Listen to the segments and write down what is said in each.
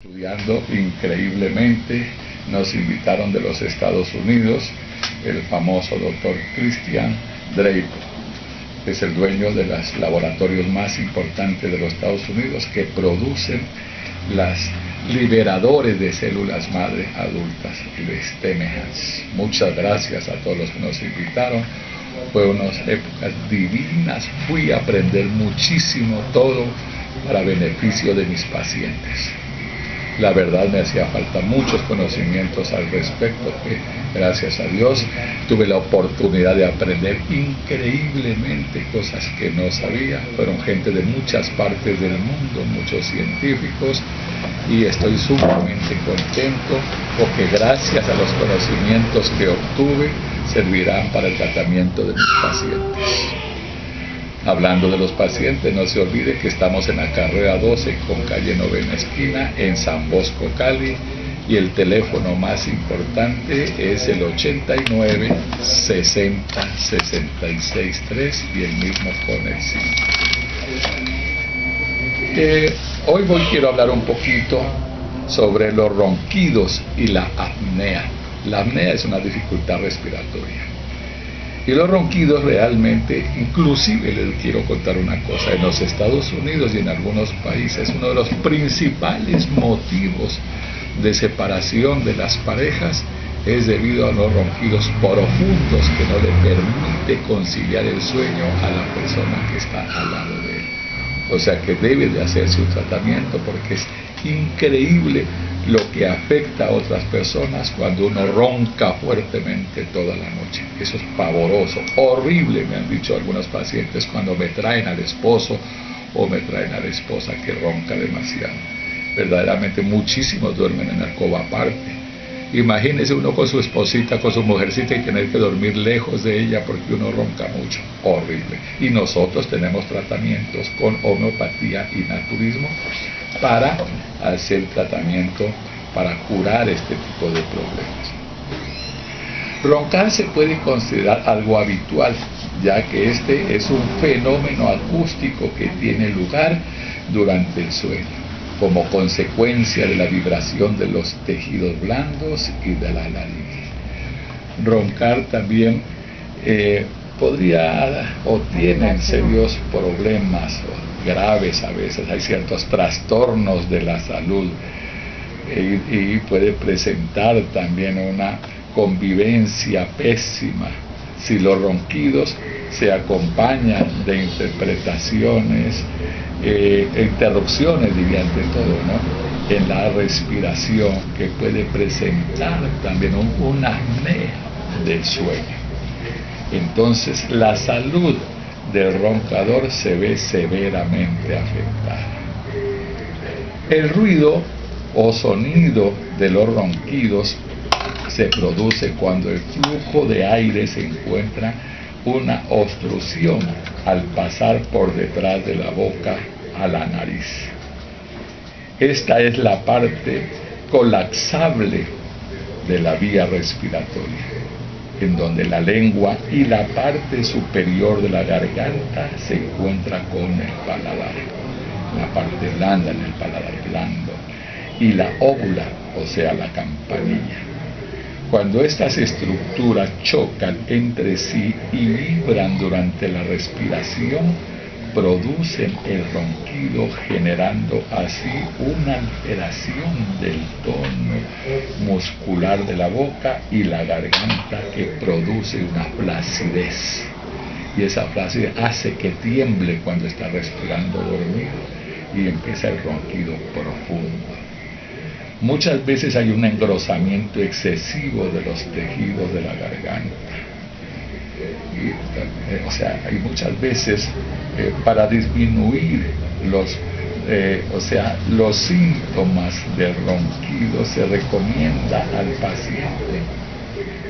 Estudiando increíblemente, nos invitaron de los Estados Unidos el famoso doctor Christian Draper, que es el dueño de los laboratorios más importantes de los Estados Unidos que producen las liberadores de células madre adultas, les TMAs. Muchas gracias a todos los que nos invitaron. Fue unas épocas divinas, fui a aprender muchísimo, todo para beneficio de mis pacientes. La verdad me hacía falta muchos conocimientos al respecto, que gracias a Dios tuve la oportunidad de aprender increíblemente cosas que no sabía. Fueron gente de muchas partes del mundo, muchos científicos, y estoy sumamente contento porque gracias a los conocimientos que obtuve servirán para el tratamiento de mis pacientes. Hablando de los pacientes, no se olvide que estamos en la carrera 12 con calle Novena Esquina en San Bosco, Cali, y el teléfono más importante es el 89 60 66 3 y el mismo con el 5. Hoy quiero hablar un poquito sobre los ronquidos y la apnea. La apnea es una dificultad respiratoria. Y los ronquidos realmente, inclusive les quiero contar una cosa, en los Estados Unidos y en algunos países, uno de los principales motivos de separación de las parejas es debido a los ronquidos profundos que no le permite conciliar el sueño a la persona que está al lado de él. O sea que debe de hacerse un tratamiento porque es increíble lo que afecta a otras personas cuando uno ronca fuertemente toda la noche. Eso es pavoroso, horrible, me han dicho algunos pacientes cuando me traen al esposo o me traen a la esposa que ronca demasiado. Verdaderamente muchísimos duermen en alcoba aparte. Imagínese uno con su esposita, con su mujercita y tener que dormir lejos de ella porque uno ronca mucho. Horrible. Y nosotros tenemos tratamientos con homeopatía y naturismo para hacer tratamiento para curar este tipo de problemas. Roncar se puede considerar algo habitual, ya que este es un fenómeno acústico que tiene lugar durante el sueño, como consecuencia de la vibración de los tejidos blandos y de la laringe. Roncar también podría o tienen serios problemas graves a veces, hay ciertos trastornos de la salud y puede presentar también una convivencia pésima si los ronquidos se acompañan de interpretaciones, interrupciones, diría ante todo, ¿no?, en la respiración, que puede presentar también una apnea del sueño. Entonces la salud del roncador se ve severamente afectada. El ruido o sonido de los ronquidos se produce cuando el flujo de aire se encuentra una obstrucción al pasar por detrás de la boca a la nariz. Esta es la parte colapsable de la vía respiratoria, en donde la lengua y la parte superior de la garganta se encuentra con el paladar, la parte blanda en el paladar blando, y la óvula, o sea, la campanilla. Cuando estas estructuras chocan entre sí y vibran durante la respiración, producen el ronquido, generando así una alteración del tono muscular de la boca y la garganta, que produce una flacidez. Y esa flacidez hace que tiemble cuando está respirando dormido y empieza el ronquido profundo. Muchas veces hay un engrosamiento excesivo de los tejidos de la garganta. O sea, hay muchas veces para disminuir los síntomas del ronquido se recomienda al paciente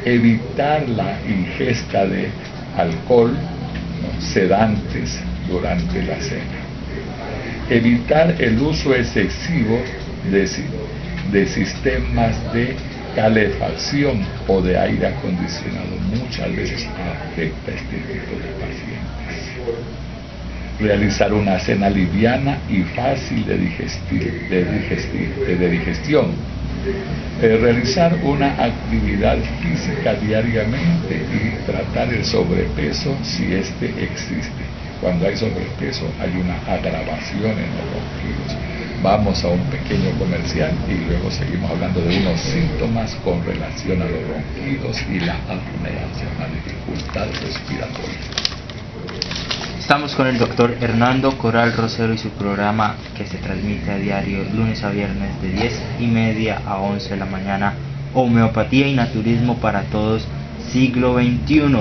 evitar la ingesta de alcohol, ¿no?, sedantes durante la cena, evitar el uso excesivo de sistemas de calefacción o de aire acondicionado. Muchas veces afecta a este tipo de pacientes. realizar una cena liviana y fácil de digestión, realizar una actividad física diariamente y tratar el sobrepeso si este existe. Cuando hay sobrepeso hay una agravación en los ronquidos. Vamos a un pequeño comercial y luego seguimos hablando de unos síntomas con relación a los ronquidos y la apnea, o sea, una dificultad respiratoria. Estamos con el doctor Hernando Coral Rosero y su programa que se transmite a diario lunes a viernes de 10:30 a 11 de la mañana, Homeopatía y Naturismo para Todos, siglo XXI,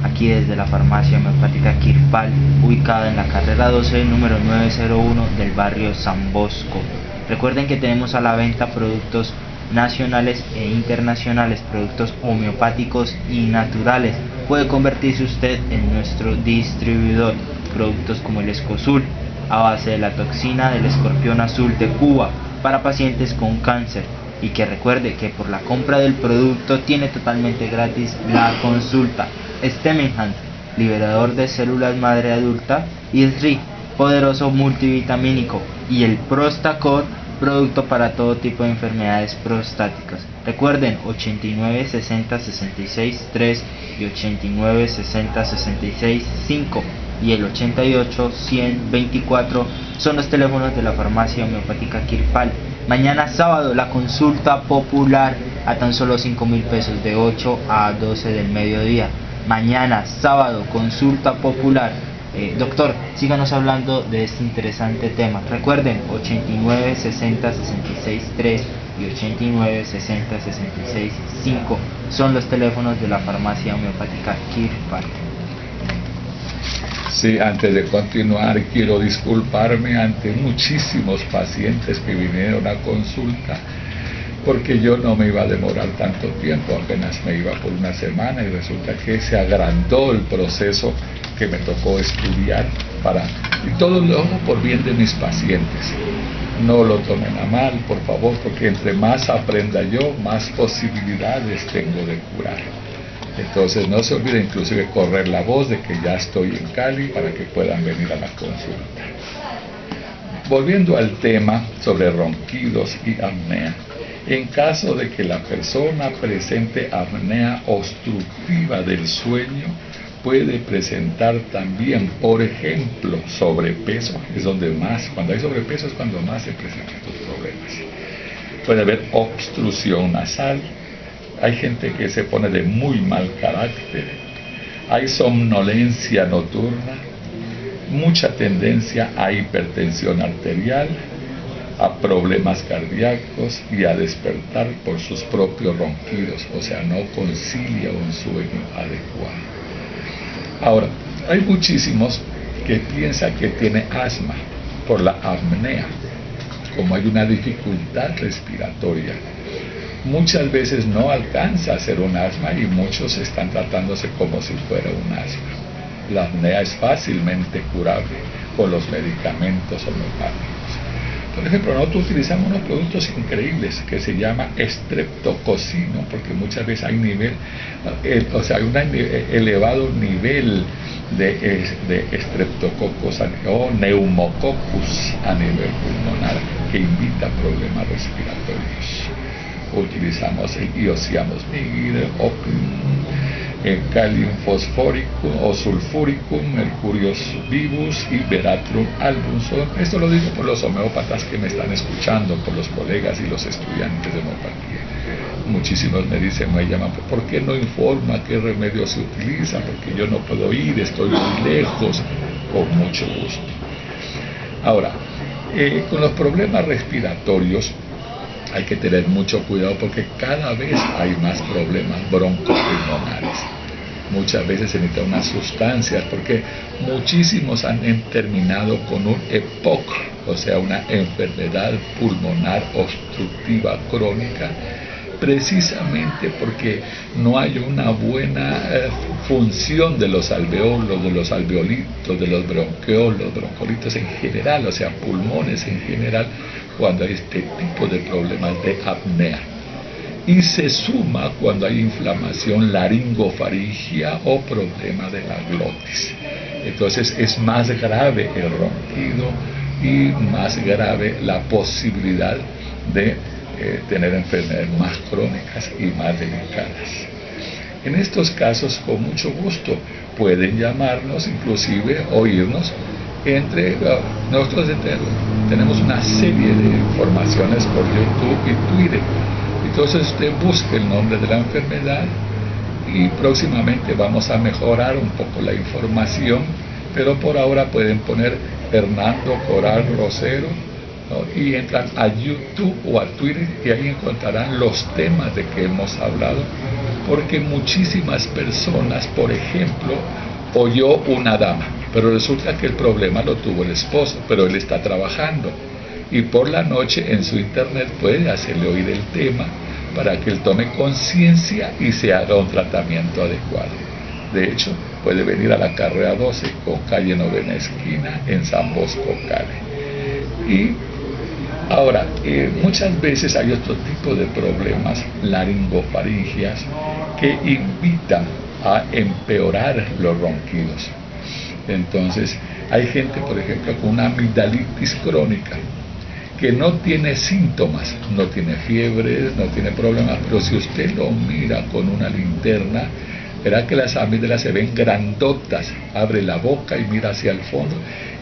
aquí desde la farmacia homeopática Kirpal, ubicada en la carrera 12, número 901 del barrio San Bosco. Recuerden que tenemos a la venta productos nacionales e internacionales, productos homeopáticos y naturales. Puede convertirse usted en nuestro distribuidor. Productos como el Escosul, a base de la toxina del escorpión azul de Cuba, para pacientes con cáncer. Y que recuerde que por la compra del producto tiene totalmente gratis la consulta. Stemenhant, liberador de células madre adulta, y SRI, poderoso multivitamínico, y el Prostacor, producto para todo tipo de enfermedades prostáticas. Recuerden, 89 60 66 3 y 89 60 66 5 y el 88 100 24 son los teléfonos de la farmacia homeopática Kirpal. Mañana sábado la consulta popular a tan solo 5,000 pesos de 8 a 12 del mediodía. Mañana sábado consulta popular. Doctor, síganos hablando de este interesante tema. Recuerden, 89 60 66 3 y 89 60 66 5 son los teléfonos de la farmacia homeopática Kirpal. Sí, antes de continuar quiero disculparme ante muchísimos pacientes que vinieron a consulta, porque yo no me iba a demorar tanto tiempo, apenas me iba por una semana y resulta que se agrandó el proceso que me tocó estudiar y todo lo hago por bien de mis pacientes. No lo tomen a mal, por favor, porque entre más aprenda yo, más posibilidades tengo de curar. Entonces no se olviden inclusive correr la voz de que ya estoy en Cali para que puedan venir a la consulta. Volviendo al tema sobre ronquidos y apnea, en caso de que la persona presente apnea obstructiva del sueño, puede presentar también, por ejemplo, sobrepeso. Es donde más, cuando hay sobrepeso es cuando más se presentan estos problemas. Puede haber obstrucción nasal. Hay gente que se pone de muy mal carácter, hay somnolencia nocturna, mucha tendencia a hipertensión arterial, a problemas cardíacos y a despertar por sus propios ronquidos, o sea, no concilia un sueño adecuado. Ahora, hay muchísimos que piensan que tiene asma por la apnea, como hay una dificultad respiratoria. Muchas veces no alcanza a ser un asma y muchos están tratándose como si fuera un asma. La apnea es fácilmente curable con los medicamentos homeopáticos. Por ejemplo, nosotros utilizamos unos productos increíbles que se llama estreptococino, porque muchas veces hay hay un elevado nivel de Streptococcus o Pneumococcus a nivel pulmonar que invita a problemas respiratorios. Utilizamos el Iociamosmid, Opium, el Kalium fosforicum o sulfuricum, Mercurius vivus y Veratrum album. Esto lo digo por los homeópatas que me están escuchando, por los colegas y los estudiantes de homeopatía. Muchísimos me dicen, me llaman, ¿por qué no informa qué remedio se utiliza? Porque yo no puedo ir, estoy muy lejos. Con mucho gusto. Ahora, con los problemas respiratorios hay que tener mucho cuidado porque cada vez hay más problemas broncopulmonares. Muchas veces se necesitan unas sustancias porque muchísimos han terminado con un EPOC, o sea, una enfermedad pulmonar obstructiva crónica, precisamente porque no hay una buena función de los alveolos, de los alveolitos, de los bronquiolos, broncolitos en general, o sea, pulmones en general, cuando hay este tipo de problemas de apnea. Y se suma cuando hay inflamación laringofaringia o problema de la glotis. Entonces es más grave el ronquido y más grave la posibilidad de tener enfermedades más crónicas y más delicadas. En estos casos, con mucho gusto, pueden llamarnos, inclusive oírnos. Nosotros tenemos una serie de informaciones por YouTube y Twitter. Entonces usted busque el nombre de la enfermedad y próximamente vamos a mejorar un poco la información, pero por ahora pueden poner Hernando Coral Rosero, ¿no? Y entran a YouTube o a Twitter y ahí encontrarán los temas de que hemos hablado, porque muchísimas personas, por ejemplo, oyó una dama, pero resulta que el problema lo tuvo el esposo, pero él está trabajando y por la noche en su internet puede hacerle oír el tema para que él tome conciencia y se haga un tratamiento adecuado. De hecho, puede venir a la carrera 12 con calle Novena Esquina en San Bosco, Cali. Y ahora, muchas veces hay otro tipo de problemas laringofaringias que invitan a empeorar los ronquidos. Entonces, hay gente, por ejemplo, con una amigdalitis crónica que no tiene síntomas, no tiene fiebre, no tiene problemas, pero si usted lo mira con una linterna, verá que las amígdalas se ven grandotas, abre la boca y mira hacia el fondo,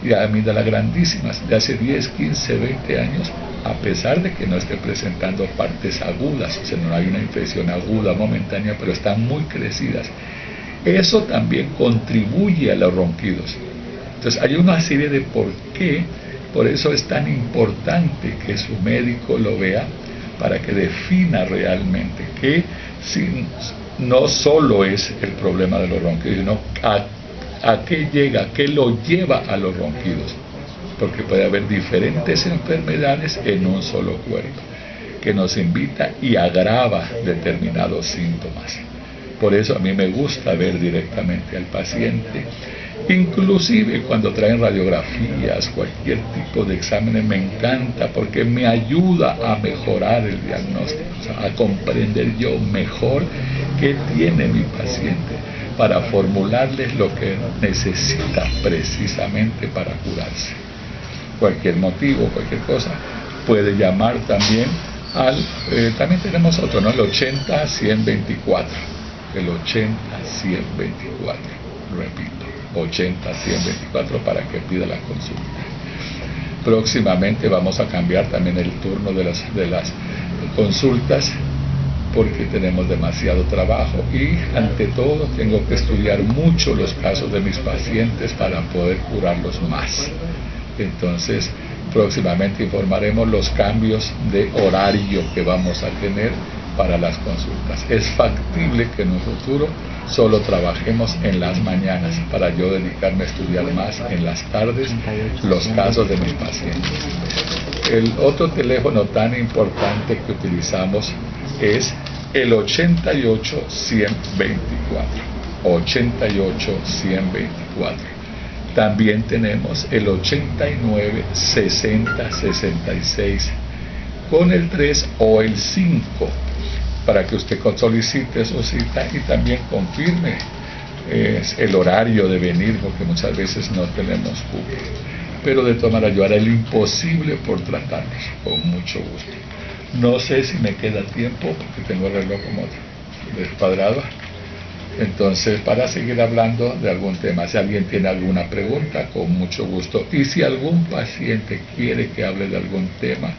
y amígdalas grandísimas, de hace 10, 15, 20 años, a pesar de que no esté presentando partes agudas, o sea, no hay una infección aguda momentánea, pero están muy crecidas. Eso también contribuye a los ronquidos. Entonces hay una serie de por qué. Por eso es tan importante que su médico lo vea para que defina realmente que no solo es el problema de los ronquidos, sino a qué llega, qué lo lleva a los ronquidos. Porque puede haber diferentes enfermedades en un solo cuerpo, que nos invita y agrava determinados síntomas. Por eso a mí me gusta ver directamente al paciente. Inclusive cuando traen radiografías, cualquier tipo de exámenes, me encanta porque me ayuda a mejorar el diagnóstico, o sea, a comprender yo mejor qué tiene mi paciente para formularles lo que necesita precisamente para curarse. Cualquier motivo, cualquier cosa, puede llamar también también tenemos otro, ¿no? El 80-100-24, el 80-100-24, repito. 80-100-24 para que pida la consulta. Próximamente vamos a cambiar también el turno de las consultas porque tenemos demasiado trabajo y ante todo tengo que estudiar mucho los casos de mis pacientes para poder curarlos más. Entonces próximamente informaremos los cambios de horario que vamos a tener para las consultas. Es factible que en un futuro solo trabajemos en las mañanas para yo dedicarme a estudiar más en las tardes los casos de mis pacientes. El otro teléfono tan importante que utilizamos es el 88-100-24. 88-100-24. También tenemos el 89-60-66 con el 3 o el 5 para que usted solicite su cita y también confirme el horario de venir, porque muchas veces no tenemos cupo. Pero de todas maneras yo haré lo imposible por tratarlos con mucho gusto. No sé si me queda tiempo porque tengo el reloj como descuadrado. Entonces, para seguir hablando de algún tema, si alguien tiene alguna pregunta, con mucho gusto. Y si algún paciente quiere que hable de algún tema,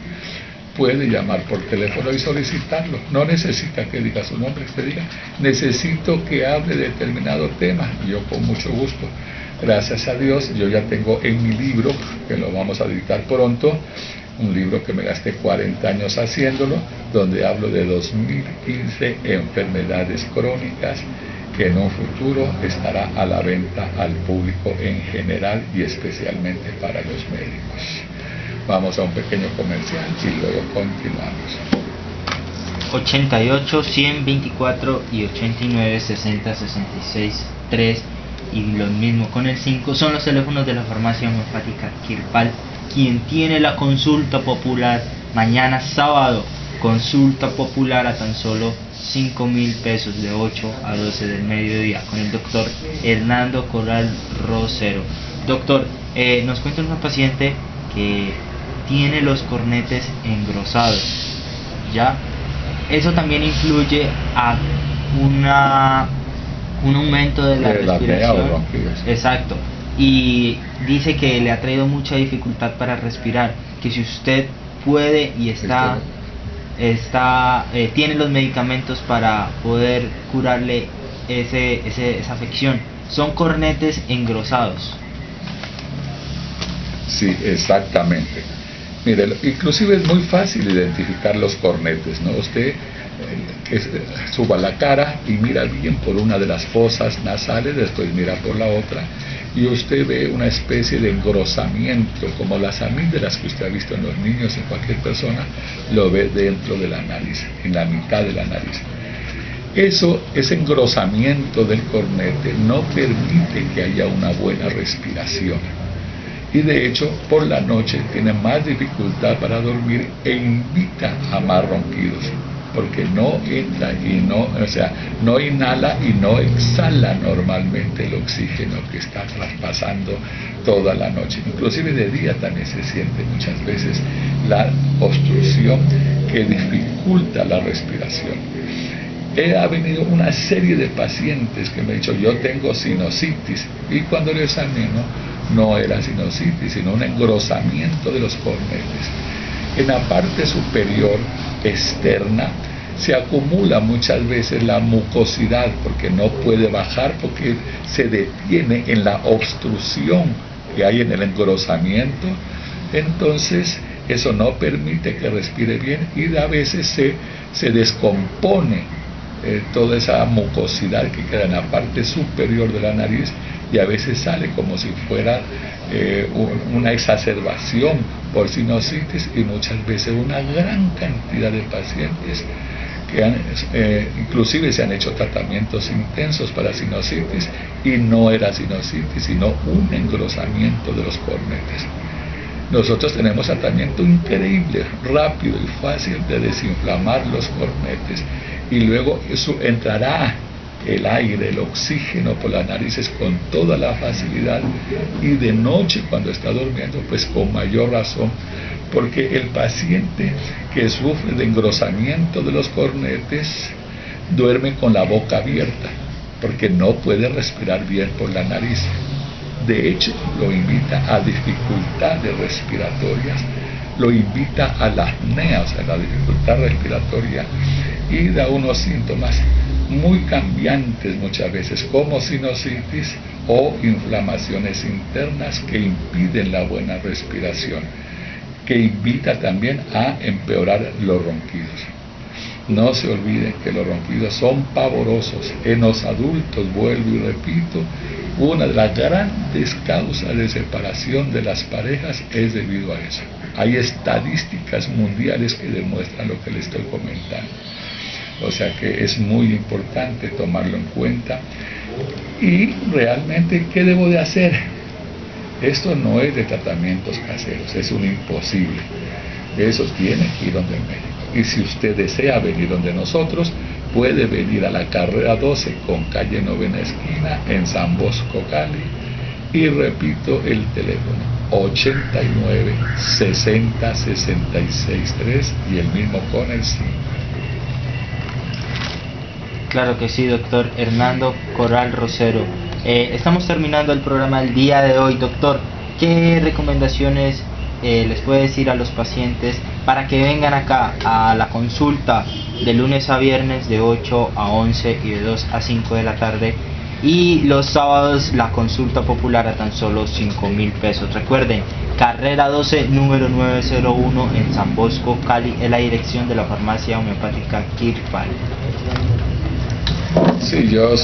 puede llamar por teléfono y solicitarlo. No necesita que diga su nombre, que diga, necesito que hable de determinado tema. Yo con mucho gusto. Gracias a Dios, yo ya tengo en mi libro, que lo vamos a editar pronto, un libro que me gasté 40 años haciéndolo, donde hablo de 2015 enfermedades crónicas, que en un futuro estará a la venta al público en general y especialmente para los médicos. Vamos a un pequeño comercial y luego continuamos. 88, 100, 24 y 89, 60, 66, 3 y lo mismo con el 5 son los teléfonos de la farmacia homeopática Kirpal, quien tiene la consulta popular mañana sábado, consulta popular a tan solo 5.000 pesos de 8 a 12 del mediodía con el doctor Hernando Corral Rosero. Doctor, nos cuenta una paciente que tiene los cornetes engrosados, ¿ya? Eso también influye a un aumento de la respiración. Exacto. Y dice que le ha traído mucha dificultad para respirar, que si usted puede y tiene los medicamentos para poder curarle esa afección. Son cornetes engrosados. Sí, exactamente. Mire, inclusive es muy fácil identificar los cornetes, ¿no? Usted suba la cara y mira bien por una de las fosas nasales, después mira por la otra, y usted ve una especie de engrosamiento, como las amígdalas que usted ha visto en los niños, en cualquier persona, lo ve dentro de la nariz, en la mitad de la nariz. Ese engrosamiento del cornete no permite que haya una buena respiración. Y de hecho, por la noche tiene más dificultad para dormir e invita a más ronquidos, porque no entra y no inhala y no exhala normalmente el oxígeno que está traspasando toda la noche. Inclusive de día también se siente muchas veces la obstrucción que dificulta la respiración. Ha venido una serie de pacientes que me han dicho, yo tengo sinusitis, y cuando lo examino no era sinusitis, sino un engrosamiento de los cornetes. En la parte superior externa se acumula muchas veces la mucosidad, porque no puede bajar, porque se detiene en la obstrucción que hay en el engrosamiento. Entonces eso no permite que respire bien, y a veces se descompone toda esa mucosidad que queda en la parte superior de la nariz, y a veces sale como si fuera una exacerbación por sinusitis, y muchas veces una gran cantidad de pacientes que inclusive se han hecho tratamientos intensos para sinusitis y no era sinusitis sino un engrosamiento de los cornetes. Nosotros tenemos tratamiento increíble, rápido y fácil de desinflamar los cornetes, y luego eso entrará el aire, el oxígeno por las narices con toda la facilidad, y de noche cuando está durmiendo pues con mayor razón, porque el paciente que sufre de engrosamiento de los cornetes duerme con la boca abierta porque no puede respirar bien por la nariz. De hecho, lo invita a dificultades respiratorias, lo invita a la apnea, o sea, la dificultad respiratoria, y da unos síntomas muy cambiantes muchas veces, como sinusitis o inflamaciones internas que impiden la buena respiración, que invita también a empeorar los ronquidos. No se olviden que los ronquidos son pavorosos. En los adultos, vuelvo y repito, una de las grandes causas de separación de las parejas es debido a eso. Hay estadísticas mundiales que demuestran lo que les estoy comentando. O sea que es muy importante tomarlo en cuenta. Y realmente, ¿qué debo de hacer? Esto no es de tratamientos caseros, es un imposible. Eso tiene que ir donde el médico. Y si usted desea venir donde nosotros, puede venir a la carrera 12 con calle 9ª esquina en San Bosco, Cali. Y repito el teléfono, 89 60 66 3 y el mismo con el 5. Claro que sí, doctor Hernando Corral Rosero. Estamos terminando el programa el día de hoy, doctor. ¿Qué recomendaciones les puede decir a los pacientes para que vengan acá a la consulta de lunes a viernes de 8 a 11 y de 2 a 5 de la tarde, y los sábados la consulta popular a tan solo 5.000 pesos? Recuerden, carrera 12, número 901 en San Bosco, Cali, es la dirección de la farmacia homeopática Kirpal. Sí, yo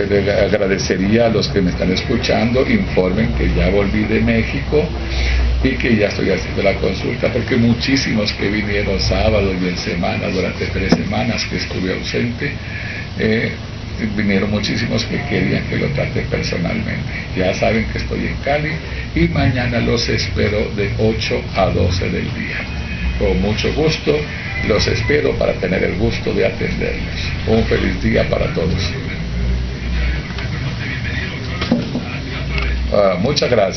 le agradecería a los que me están escuchando, informen que ya volví de México y que ya estoy haciendo la consulta, porque muchísimos que vinieron sábado y en semana, durante 3 semanas que estuve ausente, vinieron muchísimos que querían que lo trate personalmente. Ya saben que estoy en Cali y mañana los espero de 8 a 12 del día. Con mucho gusto Los espero para tener el gusto de atenderlos. Un feliz día para todos. Muchas gracias.